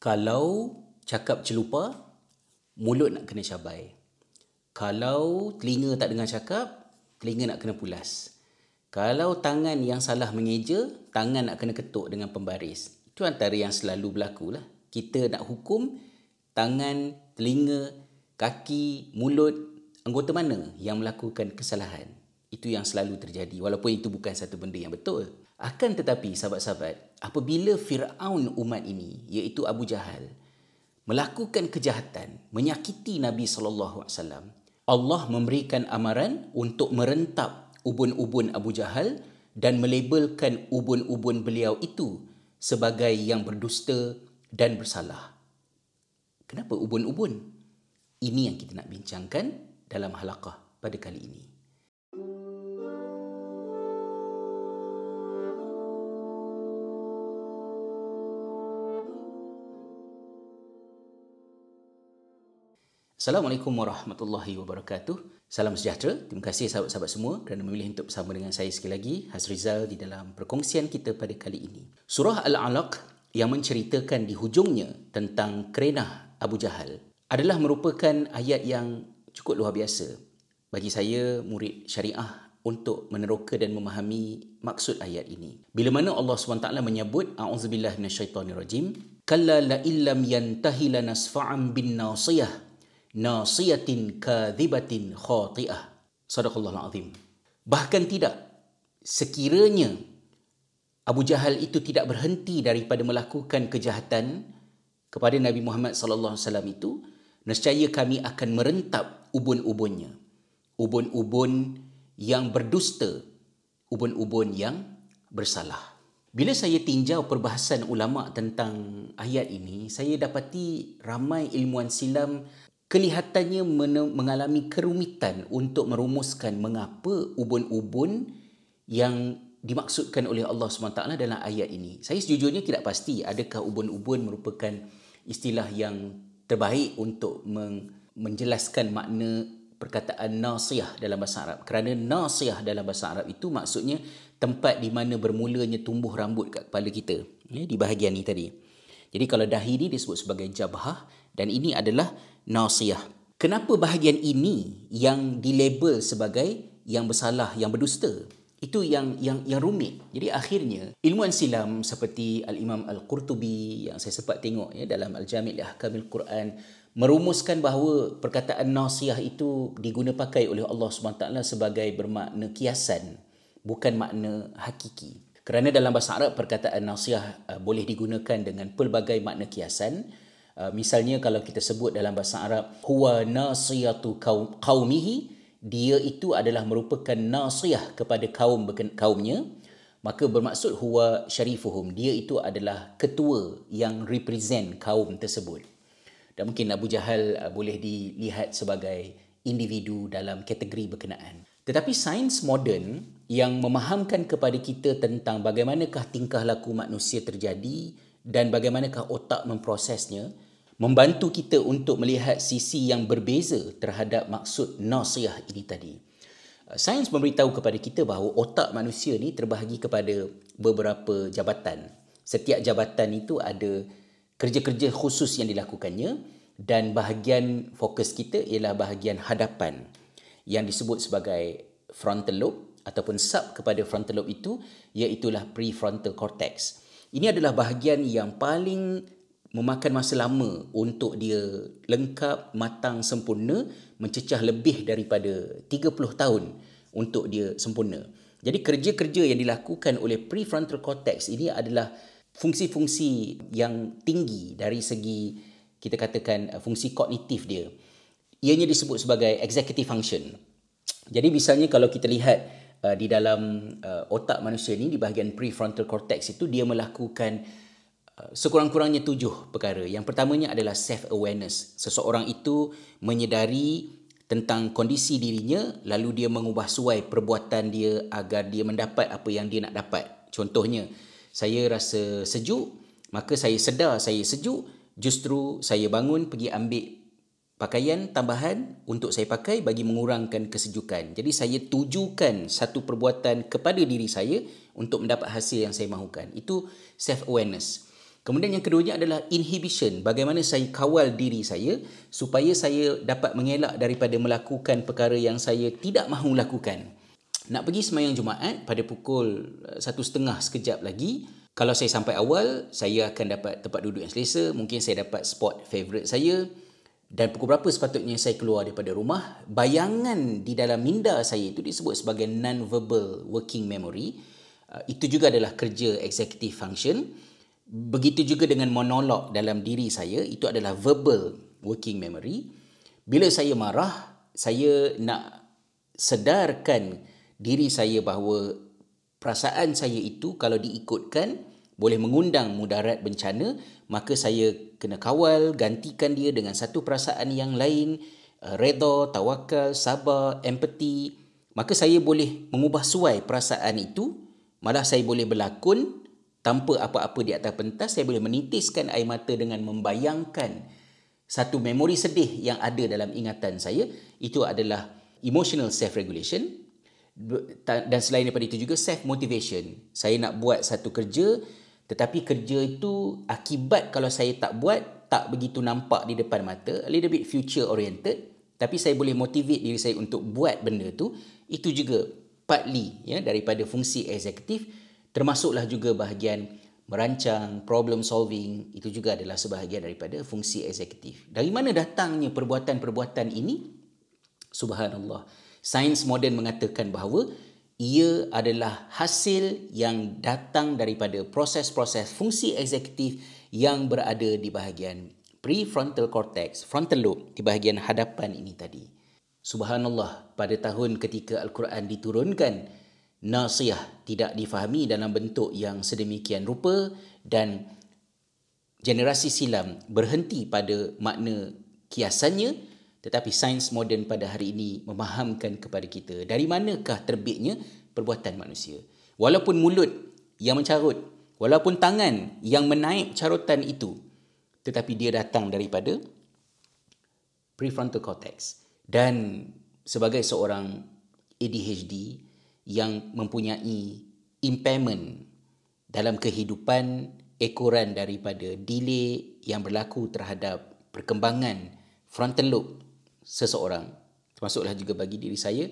Kalau cakap celupa, mulut nak kena cabai. Kalau telinga tak dengar cakap, telinga nak kena pulas. Kalau tangan yang salah mengeja, tangan nak kena ketuk dengan pembaris. Itu antara yang selalu berlaku lah. Kita nak hukum tangan, telinga, kaki, mulut, anggota mana yang melakukan kesalahan. Itu yang selalu terjadi walaupun itu bukan satu benda yang betul. Akan tetapi sahabat-sahabat, apabila Fir'aun umat ini iaitu Abu Jahal melakukan kejahatan, menyakiti Nabi SAW, Allah memberikan amaran untuk merentap ubun-ubun Abu Jahal dan melabelkan ubun-ubun beliau itu sebagai yang berdusta dan bersalah. Kenapa ubun-ubun? Ini yang kita nak bincangkan dalam halaqah pada kali ini. Assalamualaikum warahmatullahi wabarakatuh. Salam sejahtera. Terima kasih sahabat-sahabat semua kerana memilih untuk bersama dengan saya sekali lagi, Hazrizal, di dalam perkongsian kita pada kali ini. Surah Al-Alaq yang menceritakan di hujungnya tentang kerenah Abu Jahal adalah merupakan ayat yang cukup luar biasa bagi saya, murid syariah, untuk meneroka dan memahami maksud ayat ini. Bila mana Allah SWT menyebut, A'udzubillah minasyaitanirrajim, Kalla la illam yantahi lanasfa'an bin nasiyah nasiyatin kadhibatin khati'ah. Sadaqallahul azim. Bahkan tidak, sekiranya Abu Jahal itu tidak berhenti daripada melakukan kejahatan kepada Nabi Muhammad sallallahu alaihi wasallam itu, nescaya kami akan merentap ubun-ubunnya. Ubun-ubun yang berdusta, ubun-ubun yang bersalah. Bila saya tinjau perbahasan ulama tentang ayat ini, saya dapati ramai ilmuwan silam kelihatannya mengalami kerumitan untuk merumuskan mengapa ubun-ubun yang dimaksudkan oleh Allah SWT dalam ayat ini. Saya sejujurnya tidak pasti adakah ubun-ubun merupakan istilah yang terbaik untuk menjelaskan makna perkataan nasiyah dalam bahasa Arab. Kerana nasiyah dalam bahasa Arab itu maksudnya tempat di mana bermulanya tumbuh rambut kat kepala kita. Di bahagian ni tadi. Jadi kalau dahi ni disebut sebagai jabhah dan ini adalah nasiyah. Kenapa bahagian ini yang dilabel sebagai yang bersalah, yang berdusta? Itu yang rumit. Jadi akhirnya ilmuwan silam seperti Al-Imam Al-Qurtubi yang saya sempat tengok dalam Al-Jami' li Ahkamil Quran merumuskan bahawa perkataan nasiyah itu diguna pakai oleh Allah SWT sebagai bermakna kiasan, bukan makna hakiki. Kerana dalam bahasa Arab perkataan nasiyah boleh digunakan dengan pelbagai makna kiasan. Misalnya kalau kita sebut dalam bahasa Arab huwa nasiyatu qaumihi, dia itu adalah merupakan nasiyah kepada kaumnya, maka bermaksud huwa syarifuhum, dia itu adalah ketua yang represent kaum tersebut. Dan mungkin Abu Jahal boleh dilihat sebagai individu dalam kategori berkenaan. Tetapi sains moden yang memahamkan kepada kita tentang bagaimanakah tingkah laku manusia terjadi dan bagaimanakah otak memprosesnya, membantu kita untuk melihat sisi yang berbeza terhadap maksud nasiyah ini tadi. Sains memberitahu kepada kita bahawa otak manusia ni terbahagi kepada beberapa jabatan. Setiap jabatan itu ada kerja-kerja khusus yang dilakukannya dan bahagian fokus kita ialah bahagian hadapan yang disebut sebagai frontal lobe ataupun sub kepada frontal lobe itu iaitulah prefrontal cortex. Ini adalah bahagian yang paling memakan masa lama untuk dia lengkap, matang, sempurna, mencecah lebih daripada 30 tahun untuk dia sempurna. Jadi kerja-kerja yang dilakukan oleh prefrontal cortex ini adalah fungsi-fungsi yang tinggi dari segi, kita katakan, fungsi kognitif dia. Ianya disebut sebagai executive function. Jadi misalnya kalau kita lihat di dalam otak manusia ni, di bahagian prefrontal cortex itu, dia melakukan sekurang-kurangnya 7 perkara. Yang pertamanya adalah self-awareness. Seseorang itu menyedari tentang kondisi dirinya, lalu dia mengubah suai perbuatan dia agar dia mendapat apa yang dia nak dapat. Contohnya, saya rasa sejuk, maka saya sedar saya sejuk, justru saya bangun pergi ambil pakaian tambahan untuk saya pakai bagi mengurangkan kesejukan. Jadi saya tujukan satu perbuatan kepada diri saya untuk mendapat hasil yang saya mahukan. Itu self-awareness. Kemudian yang keduanya adalah inhibition. Bagaimana saya kawal diri saya supaya saya dapat mengelak daripada melakukan perkara yang saya tidak mahu lakukan. Nak pergi sembahyang Jumaat pada pukul 1:30 sekejap lagi. Kalau saya sampai awal, saya akan dapat tempat duduk yang selesa. Mungkin saya dapat spot favourite saya. Dan pukul berapa sepatutnya saya keluar daripada rumah. Bayangan di dalam minda saya itu disebut sebagai non-verbal working memory. Itu juga adalah kerja executive function. Begitu juga dengan monolog dalam diri saya, itu adalah verbal working memory. Bila saya marah, saya nak sedarkan diri saya bahawa perasaan saya itu kalau diikutkan boleh mengundang mudarat bencana, maka saya kena kawal, gantikan dia dengan satu perasaan yang lain, redha, tawakal, sabar, empathy. Maka saya boleh mengubah suai perasaan itu, malah saya boleh berlakon tanpa apa-apa di atas pentas. Saya boleh menitiskan air mata dengan membayangkan satu memori sedih yang ada dalam ingatan saya. Itu adalah emotional self-regulation. Dan selain daripada itu juga self-motivation. Saya nak buat satu kerja, tetapi kerja itu akibat kalau saya tak buat, tak begitu nampak di depan mata, a little bit future oriented, tapi saya boleh motivate diri saya untuk buat benda tu. Itu juga partly daripada fungsi eksekutif. Termasuklah juga bahagian merancang, problem solving, itu juga adalah sebahagian daripada fungsi eksekutif. Dari mana datangnya perbuatan-perbuatan ini? Subhanallah. Sains moden mengatakan bahawa ia adalah hasil yang datang daripada proses-proses fungsi eksekutif yang berada di bahagian prefrontal cortex, frontal lobe, di bahagian hadapan ini tadi. Subhanallah, pada tahun ketika Al-Quran diturunkan, nasiyah tidak difahami dalam bentuk yang sedemikian rupa dan generasi silam berhenti pada makna kiasannya, tetapi sains moden pada hari ini memahamkan kepada kita dari manakah terbitnya perbuatan manusia. Walaupun mulut yang mencarut, walaupun tangan yang menaik carutan itu, tetapi dia datang daripada prefrontal cortex. Dan sebagai seorang ADHD yang mempunyai impairment dalam kehidupan, ekoran daripada delay yang berlaku terhadap perkembangan frontal lobe seseorang, termasuklah juga bagi diri saya,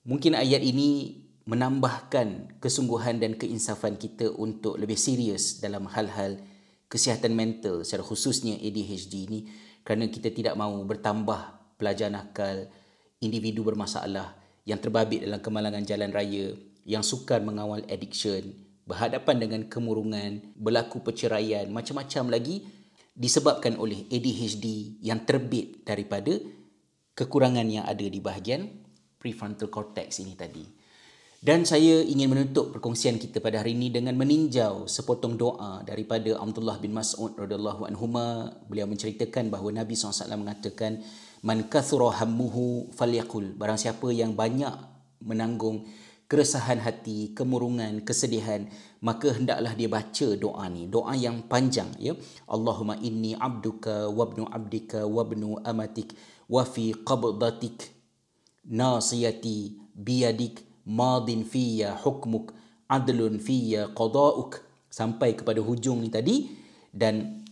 mungkin ayat ini menambahkan kesungguhan dan keinsafan kita untuk lebih serius dalam hal-hal kesihatan mental, secara khususnya ADHD ini, kerana kita tidak mahu bertambah pelajar nakal, individu bermasalah yang terbabit dalam kemalangan jalan raya, yang sukar mengawal addiction, berhadapan dengan kemurungan, berlaku perceraian, macam-macam lagi disebabkan oleh ADHD yang terbit daripada kekurangan yang ada di bahagian prefrontal cortex ini tadi. Dan saya ingin menutup perkongsian kita pada hari ini dengan meninjau sepotong doa daripada Abdullah bin Mas'ud radhiyallahu anhuma. Beliau menceritakan bahawa Nabi SAW mengatakan, man kathura hammuhu falyaqul, barang siapa yang banyak menanggung keresahan hati, kemurungan, kesedihan, maka hendaklah dia baca doa ni, doa yang panjang, ya. Allahumma inni abduka wabnu abdika wabnu amatik wa fi qabdatik nasiyati biyadik madin fiyya hukmuk adlun fiyya qada'uk, sampai kepada hujung ni tadi. Dan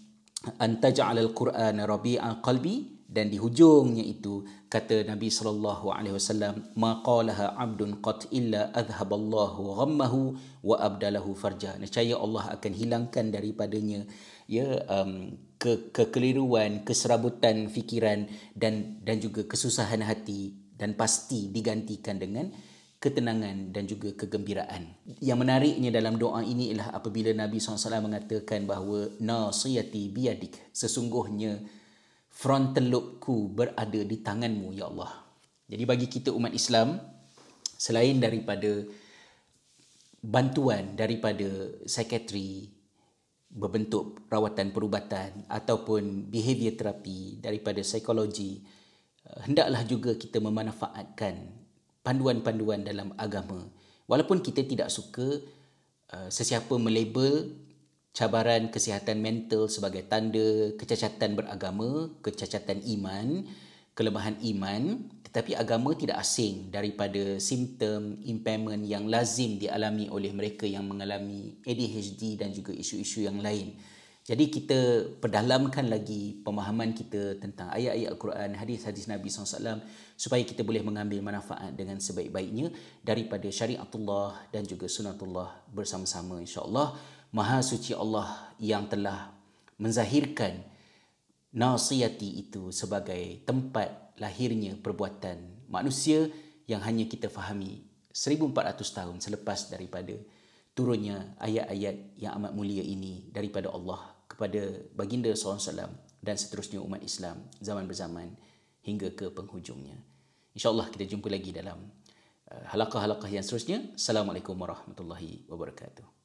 antaj'alal qur'ana rabi'a qalbi, dan di hujungnya itu kata Nabi SAW, ma qalaha abdun qat illa adhaballahu ghammahu wa abdalahu farja. Nescaya Allah akan hilangkan daripadanya kekeliruan, keserabutan fikiran dan juga kesusahan hati, dan pasti digantikan dengan ketenangan dan juga kegembiraan. Yang menariknya dalam doa ini ialah apabila Nabi SAW mengatakan bahawa nasiyati biyadik, sesungguhnya frontal lobe-ku berada di tanganmu, ya Allah. Jadi bagi kita umat Islam, selain daripada bantuan daripada psikiatri berbentuk rawatan perubatan ataupun behavior terapi daripada psikologi, hendaklah juga kita memanfaatkan panduan-panduan dalam agama. Walaupun kita tidak suka sesiapa melabel cabaran kesihatan mental sebagai tanda kecacatan beragama, kecacatan iman, kelemahan iman, tetapi agama tidak asing daripada simptom impairment yang lazim dialami oleh mereka yang mengalami ADHD dan juga isu-isu yang lain. Jadi kita perdalamkan lagi pemahaman kita tentang ayat-ayat Al-Quran, hadis-hadis Nabi SAW supaya kita boleh mengambil manfaat dengan sebaik-baiknya daripada syariatullah dan juga sunatullah bersama-sama, insya-Allah. Maha suci Allah yang telah menzahirkan nasiyati itu sebagai tempat lahirnya perbuatan manusia yang hanya kita fahami 1400 tahun selepas daripada turunnya ayat-ayat yang amat mulia ini daripada Allah kepada baginda SAW dan seterusnya umat Islam zaman berzaman hingga ke penghujungnya. InsyaAllah kita jumpa lagi dalam halaqah-halaqah yang seterusnya. Assalamualaikum warahmatullahi wabarakatuh.